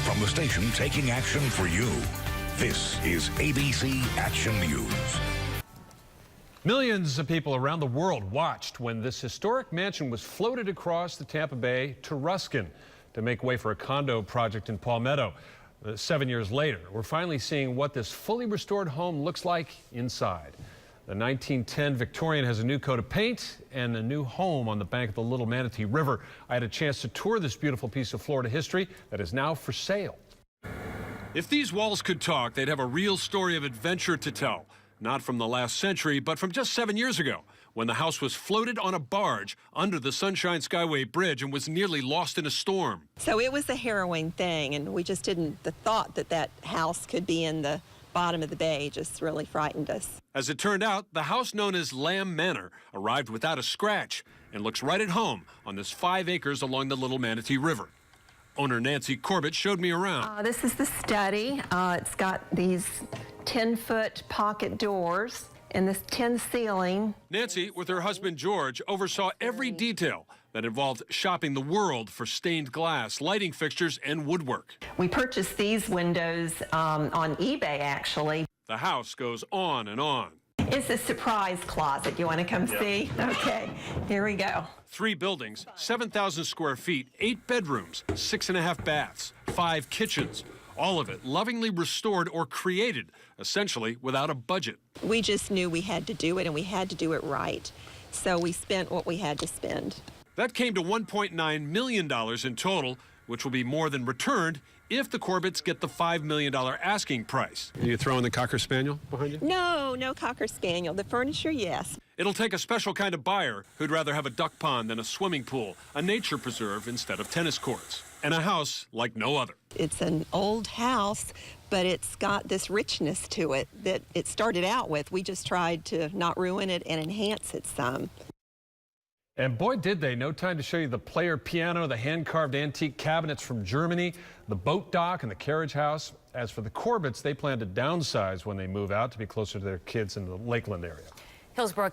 from the station taking action for you. This is ABC Action News. Millions of people around the world watched when this historic mansion was floated across the Tampa Bay to Ruskin to make way for a condo project in Palmetto. 7 years later, we're finally seeing what this fully restored home looks like inside. The 1910 Victorian has a new coat of paint and a new home on the bank of the Little Manatee River. I had a chance to tour this beautiful piece of Florida history that is now for sale. If these walls could talk, they'd have a real story of adventure to tell. Not from the last century, but from just 7 years ago, when the house was floated on a barge under the Sunshine Skyway Bridge and was nearly lost in a storm. So it was a harrowing thing, and we just didn't, the thought that that house could be in the bottom of the bay just really frightened us. As it turned out, the house known as Lamb Manor arrived without a scratch and looks right at home on this 5 acres along the Little Manatee River. Owner Nancy Corbett showed me around. This is the study. It's got these 10-foot pocket doors and this tin ceiling. Nancy, with her husband George, oversaw every detail that involved shopping the world for stained glass, lighting fixtures, and woodwork. We purchased these windows on eBay, actually. The house goes on and on. It's a surprise closet. You want to come see? Okay, here we go. 3 buildings, 7,000 square feet, 8 bedrooms, 6.5 baths, 5 kitchens. All of it lovingly restored or created, essentially without a budget. We just knew we had to do it, and we had to do it right. So we spent what we had to spend. That came to $1.9 million in total, which will be more than returned if the Corbetts get the $5 million asking price. Are you throwing the Cocker Spaniel behind you? No Cocker Spaniel. The furniture, yes. It'll take a special kind of buyer who'd rather have a duck pond than a swimming pool, a nature preserve instead of tennis courts, and a house like no other. It's an old house, but it's got this richness to it that it started out with. We just tried to not ruin it and enhance it some. And boy, did they. No time to show you the player piano, the hand-carved antique cabinets from Germany, the boat dock, and the carriage house. As for the Corbetts, they plan to downsize when they move out to be closer to their kids in the Lakeland area. Hillsborough